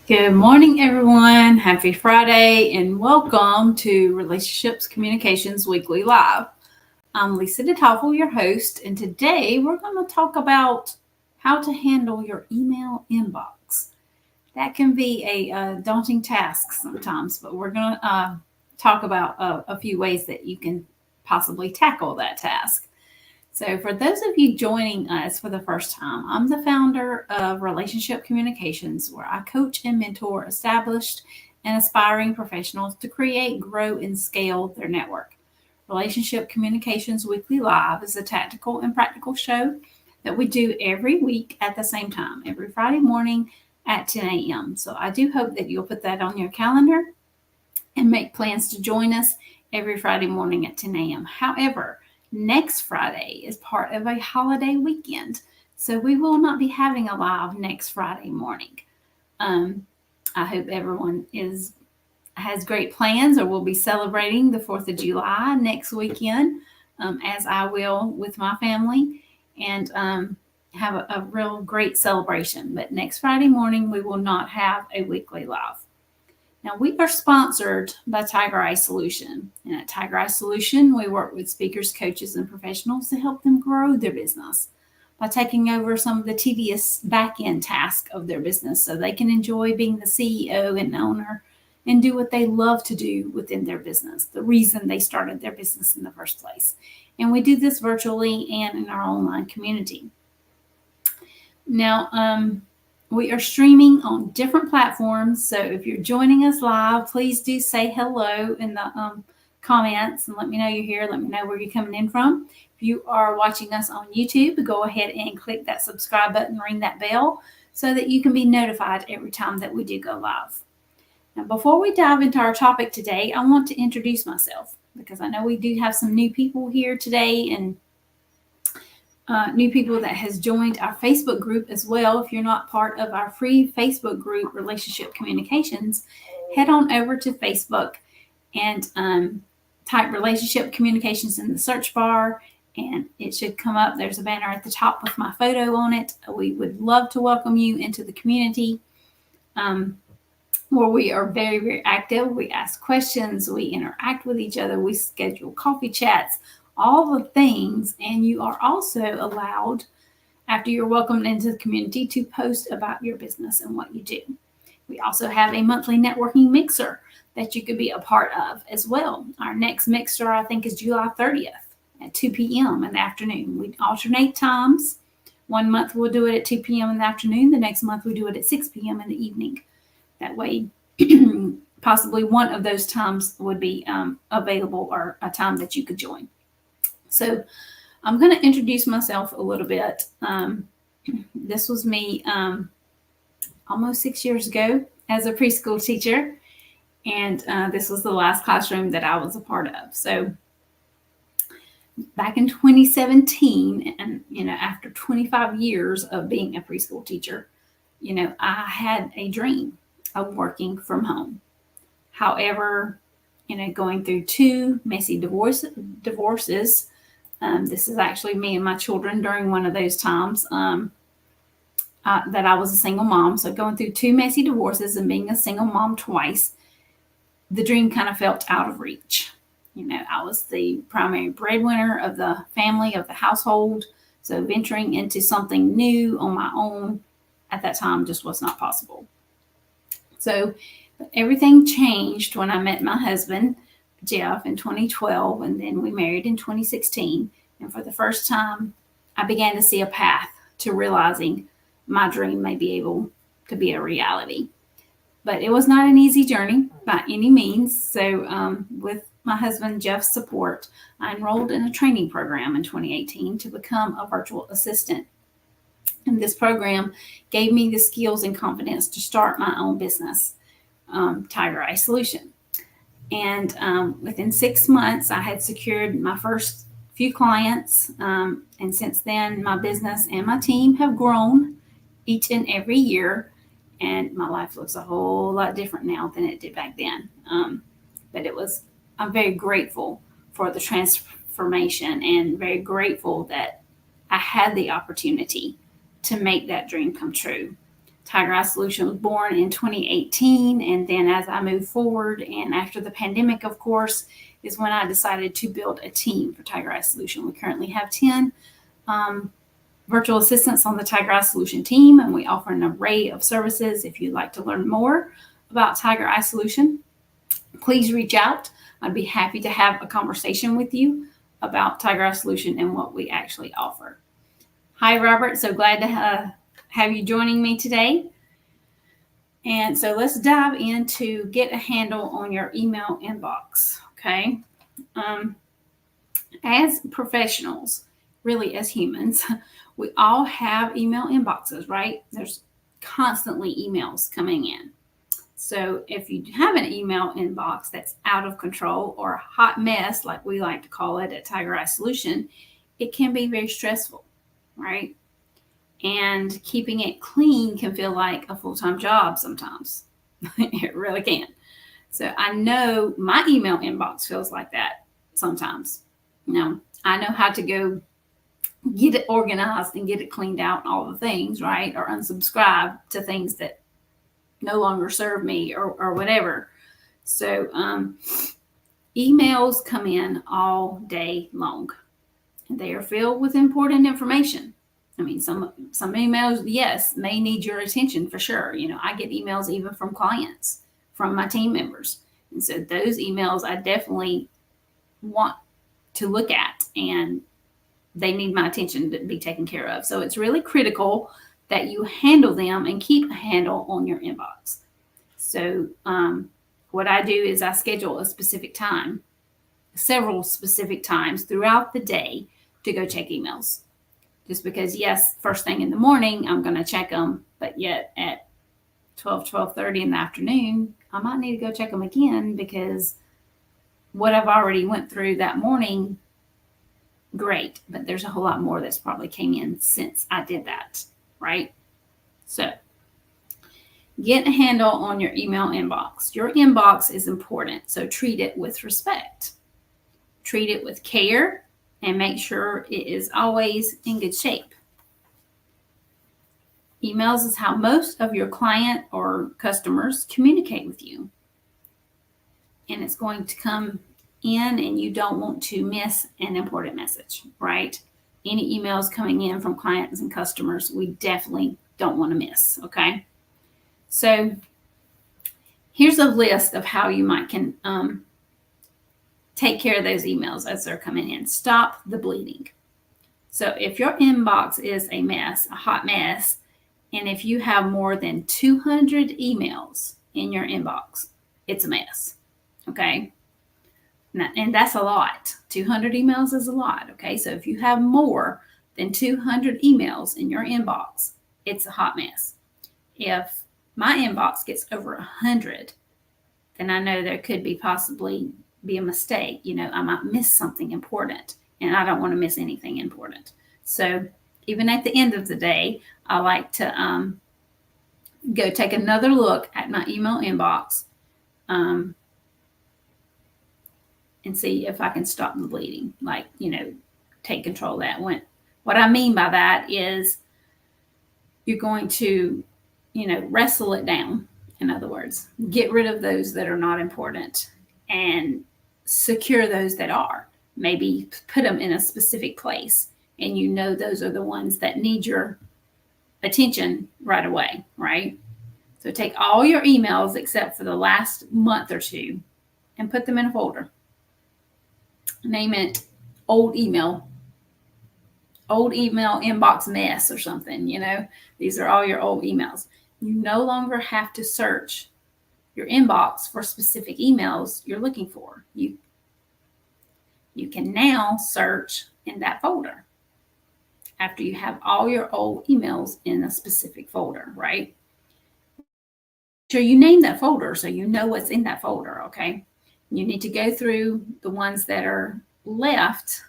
Good morning, everyone. Happy Friday, and welcome to Relationships Communications Weekly Live. I'm Lisa DeToffel, your host, and today we're going to talk about how to handle your email inbox. That can be a daunting task sometimes, but we're going to talk about a few ways that you can possibly tackle that task. So, for those of you joining us for the first time, I'm the founder of Relationship Communications, where I coach and mentor established and aspiring professionals to create, grow, and scale their network. Relationship Communications Weekly Live is a tactical and practical show that we do every week at the same time, every Friday morning at 10 a.m. So, I do hope that you'll put that on your calendar and make plans to join us every Friday morning at 10 a.m. However, next Friday is part of a holiday weekend, so we will not be having a live next Friday morning. I hope everyone has great plans or will be celebrating the 4th of July next weekend, as I will with my family, and have a real great celebration. But next Friday morning, we will not have a weekly live. Now, we are sponsored by Tiger Eye Solution. And at Tiger Eye Solution, we work with speakers, coaches, and professionals to help them grow their business by taking over some of the tedious back end tasks of their business so they can enjoy being the CEO and owner and do what they love to do within their business, the reason they started their business in the first place. And we do this virtually and in our online community. Now, we are streaming on different platforms. So if you're joining us live, please do say hello in the comments and let me know you're here. Let me know where you're coming in from. If you are watching us on YouTube, go ahead and click that subscribe button, ring that bell so that you can be notified every time that we do go live. Now, before we dive into our topic today, I want to introduce myself because I know we do have some new people here today and new people that has joined our Facebook group as well. If you're not part of our free Facebook group, Relationship Communications, head on over to Facebook and type Relationship Communications in the search bar, and it should come up. There's a banner at the top with my photo on it. We would love to welcome you into the community where we are very, very active. We ask questions, we interact with each other, we schedule coffee chats, all the things, and you are also allowed, after you're welcomed into the community, to post about your business and what you do. We also have a monthly networking mixer that you could be a part of as well. Our next mixer, I think, is July 30th at 2 p.m. in the afternoon. We alternate times. One month we'll do it at 2 p.m. in the afternoon. The next month we do it at 6 p.m. in the evening. That way, possibly one of those times would be available or a time that you could join. So I'm going to introduce myself a little bit. This was me almost 6 years ago as a preschool teacher, and this was the last classroom that I was a part of. So back in 2017, and after 25 years of being a preschool teacher, I had a dream of working from home. However, going through two messy divorces. This is actually me and my children during one of those times that I was a single mom. So going through two messy divorces and being a single mom twice, the dream kind of felt out of reach. I was the primary breadwinner of the family, of the household. So venturing into something new on my own at that time just was not possible. So everything changed when I met my husband, Jeff, in 2012, and then we married in 2016. And for the first time, I began to see a path to realizing my dream may be able to be a reality. But it was not an easy journey by any means. So with my husband Jeff's support, I enrolled in a training program in 2018 to become a virtual assistant. And this program gave me the skills and confidence to start my own business, Tiger Eye Solution. And within 6 months, I had secured my first few clients. And since then, my business and my team have grown each and every year. And my life looks a whole lot different now than it did back then. But I'm very grateful for the transformation and very grateful that I had the opportunity to make that dream come true. Tiger Eye Solution was born in 2018. And then as I moved forward and after the pandemic, of course, is when I decided to build a team for Tiger Eye Solution. We currently have 10 virtual assistants on the Tiger Eye Solution team, and we offer an array of services. If you'd like to learn more about Tiger Eye Solution, please reach out. I'd be happy to have a conversation with you about Tiger Eye Solution and what we actually offer. Hi, Robert. So glad to have you joining me today. And so let's dive into get a handle on your email inbox. Okay. As professionals, really as humans, we all have email inboxes, right? There's constantly emails coming in. So if you have an email inbox that's out of control or a hot mess, like we like to call it at Tiger Eye Solution, it can be very stressful, right? And keeping it clean can feel like a full-time job sometimes. It really can. So I know my email inbox feels like that sometimes. I know how to go get it organized and get it cleaned out and all the things, right? Or unsubscribe to things that no longer serve me or whatever. So emails come in all day long and they are filled with important information. I mean, some emails, yes, may need your attention for sure. I get emails even from clients, from my team members. And so those emails I definitely want to look at, and they need my attention to be taken care of. So it's really critical that you handle them and keep a handle on your inbox. So what I do is I schedule a specific time, several specific times throughout the day to go check emails. Just because, yes, first thing in the morning, I'm going to check them, but yet at 12:30 in the afternoon, I might need to go check them again because what I've already went through that morning, great, but there's a whole lot more that's probably came in since I did that, right? So get a handle on your email inbox. Your inbox is important, so treat it with respect. Treat it with care and make sure it is always in good shape. Emails is how most of your client or customers communicate with you. And it's going to come in and you don't want to miss an important message, right? Any emails coming in from clients and customers, we definitely don't want to miss, okay? So here's a list of how you can take care of those emails as they're coming in. Stop the bleeding. So if your inbox is a mess, a hot mess, and if you have more than 200 emails in your inbox, it's a mess, okay? And that's a lot. 200 emails is a lot, okay? So if you have more than 200 emails in your inbox, it's a hot mess. If my inbox gets over 100, then I know there could possibly be a mistake. I might miss something important, and I don't want to miss anything important. So even at the end of the day, I like to go take another look at my email inbox and see if I can stop the bleeding, take control of that. What I mean by that is you're going to, wrestle it down. In other words, get rid of those that are not important and secure those that are. Maybe put them in a specific place, and those are the ones that need your attention right away, right? So take all your emails except for the last month or two and put them in a folder. Name it old email inbox mess or something. These are all your old emails. You no longer have to search your inbox for specific emails you're looking for. You can now search in that folder after you have all your old emails in a specific folder, right? Sure, you name that folder so you know what's in that folder, okay? You need to go through the ones that are left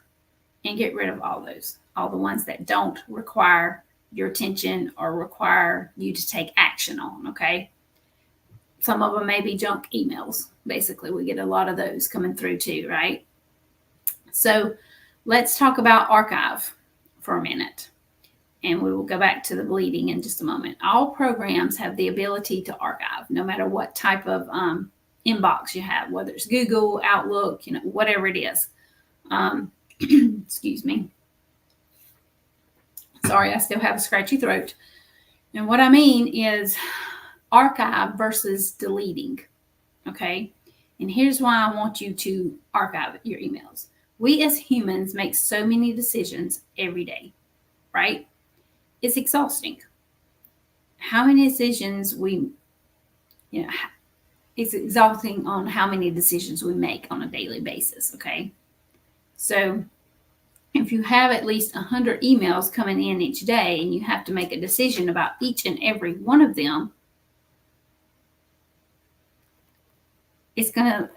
and get rid of all the ones that don't require your attention or require you to take action on, okay? Some of them may be junk emails. Basically, we get a lot of those coming through too, right? So let's talk about archive for a minute. and we will go back to the bleeding in just a moment. All programs have the ability to archive, no matter what type of inbox you have, whether it's Google, Outlook, whatever it is. Excuse me. Sorry, I still have a scratchy throat. And what I mean is archive versus deleting. Okay. And here's why I want you to archive your emails. We as humans make so many decisions every day, right? It's exhausting. How many decisions it's exhausting on how many decisions we make on a daily basis. Okay. So if you have at least 100 emails coming in each day and you have to make a decision about each and every one of them, it's going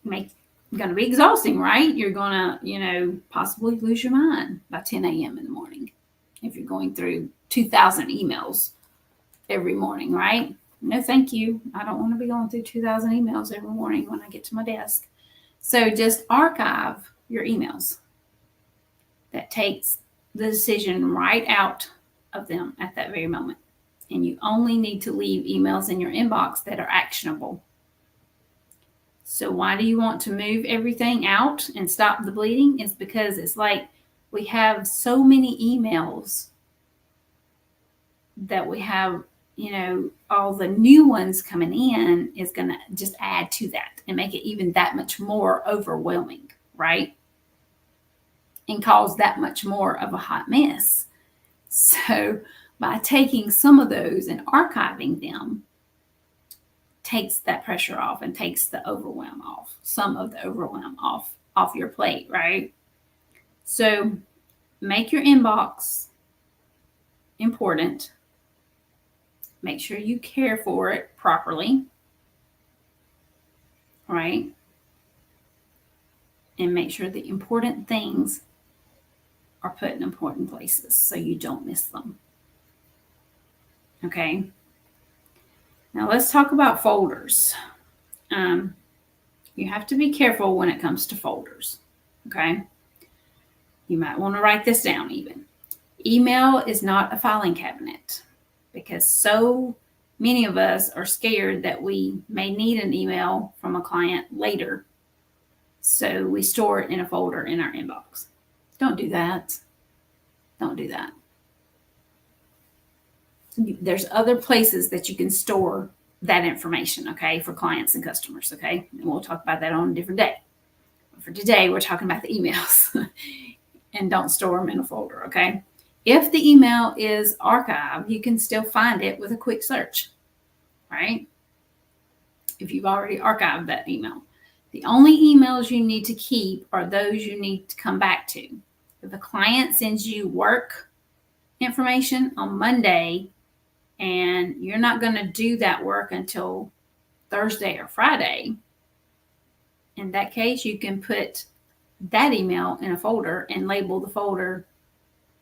to be exhausting, right? You're going to, possibly lose your mind by 10 a.m. in the morning if you're going through 2,000 emails every morning, right? No, thank you. I don't want to be going through 2,000 emails every morning when I get to my desk. So just archive your emails. That takes the decision right out of them at that very moment. And you only need to leave emails in your inbox that are actionable. So why do you want to move everything out and stop the bleeding? It's because it's like we have so many emails that we have, all the new ones coming in is going to just add to that and make it even that much more overwhelming, right? And cause that much more of a hot mess. So by taking some of those and archiving them, takes that pressure off and takes the overwhelm off, some of the overwhelm off your plate, right? So make your inbox important. Make sure you care for it properly, right? And make sure the important things are put in important places so you don't miss them. Okay. Now let's talk about folders. You have to be careful when it comes to folders. Okay. You might want to write this down even. Email is not a filing cabinet because so many of us are scared that we may need an email from a client later. So we store it in a folder in our inbox. Don't do that. Don't do that. There's other places that you can store that information, okay, for clients and customers, okay? And we'll talk about that on a different day. But for today, we're talking about the emails. And don't store them in a folder, okay? If the email is archived, you can still find it with a quick search, right? If you've already archived that email. The only emails you need to keep are those you need to come back to. If a client sends you work information on Monday and you're not going to do that work until Thursday or Friday, in that case, you can put that email in a folder and label the folder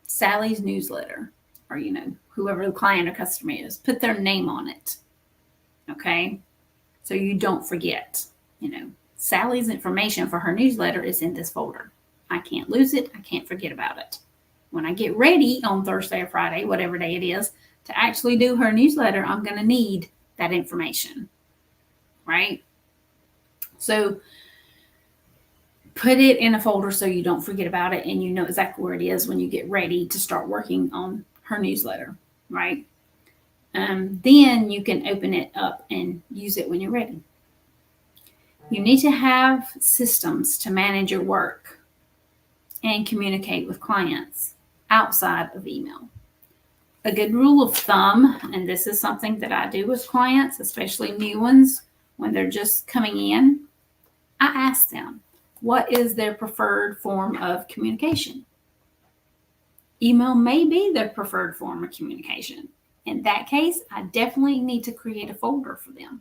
Sally's newsletter, or, whoever the client or customer is, put their name on it. Okay. So you don't forget, Sally's information for her newsletter is in this folder. I can't lose it. I can't forget about it. When I get ready on Thursday or Friday, whatever day it is, to actually do her newsletter, I'm going to need that information, right? So put it in a folder so you don't forget about it and you know exactly where it is when you get ready to start working on her newsletter, right? Then you can open it up and use it when you're ready. You need to have systems to manage your work and communicate with clients outside of email. A good rule of thumb, and this is something that I do with clients, especially new ones, when they're just coming in, I ask them, what is their preferred form of communication? Email may be their preferred form of communication. In that case, I definitely need to create a folder for them.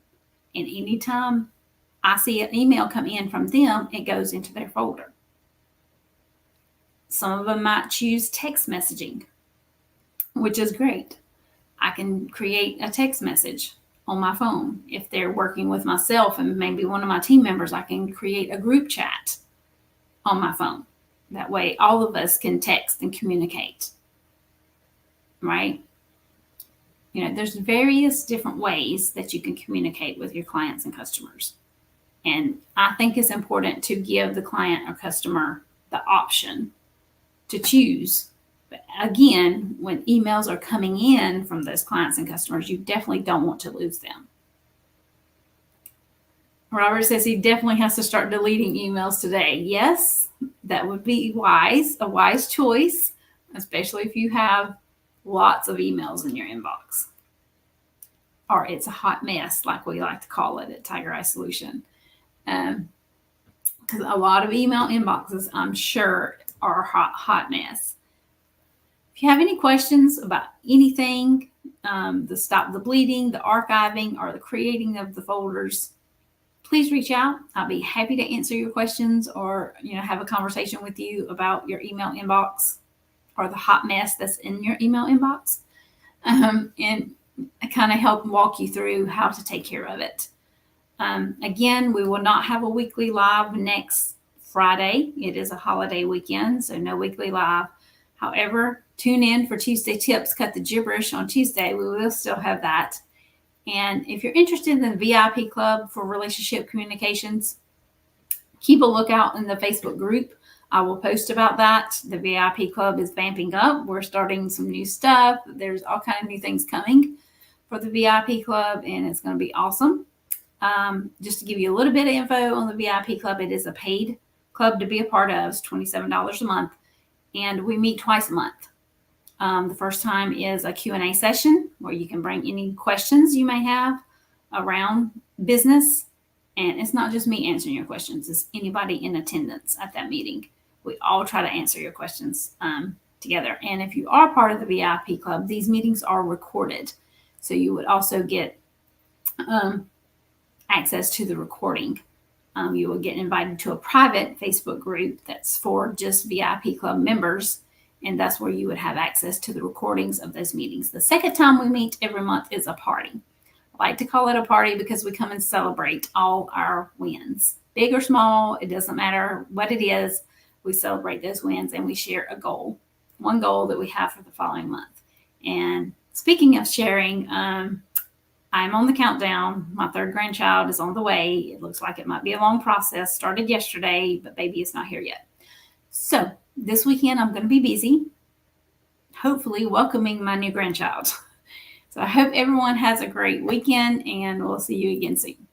And anytime I see an email come in from them, it goes into their folder. Some of them might choose text messaging, which is great. I can create a text message on my phone. If they're working with myself and maybe one of my team members, I can create a group chat on my phone. That way, all of us can text and communicate. right? There's various different ways that you can communicate with your clients and customers. And I think it's important to give the client or customer the option to choose. But again, when emails are coming in from those clients and customers, you definitely don't want to lose them. Robert says he definitely has to start deleting emails today. Yes, that would be a wise choice, especially if you have lots of emails in your inbox. Or it's a hot mess, like we like to call it at Tiger Eye Solution. Because a lot of email inboxes, I'm sure, are a hot mess. If you have any questions about anything, the stop the bleeding, the archiving, or the creating of the folders, please reach out. I'll be happy to answer your questions or have a conversation with you about your email inbox or the hot mess that's in your email inbox, and I kind of help walk you through how to take care of it. Again, we will not have a weekly live next Friday. It is a holiday weekend, so no weekly live. However, tune in for Tuesday Tips, Cut the Gibberish on Tuesday. We will still have that. And if you're interested in the VIP Club for Relationship Communications, keep a lookout in the Facebook group. I will post about that. The VIP Club is vamping up. We're starting some new stuff. There's all kinds of new things coming for the VIP Club, and it's going to be awesome. Just to give you a little bit of info on the VIP Club, it is a paid club to be a part of. It's $27 a month, and we meet twice a month. The first time is a Q&A session where you can bring any questions you may have around business. And it's not just me answering your questions. It's anybody in attendance at that meeting. We all try to answer your questions together. And if you are part of the VIP Club, these meetings are recorded. So you would also get access to the recording. You will get invited to a private Facebook group that's for just VIP Club members. And that's where you would have access to the recordings of those meetings. The second time we meet every month is a party. I like to call it a party because we come and celebrate all our wins. Big or small, it doesn't matter what it is. We celebrate those wins and we share a goal, one goal that we have for the following month. And speaking of sharing, I'm on the countdown. My third grandchild is on the way. It looks like it might be a long process. Started yesterday, but baby is not here yet. So this weekend, I'm going to be busy, hopefully welcoming my new grandchild. So I hope everyone has a great weekend, and we'll see you again soon.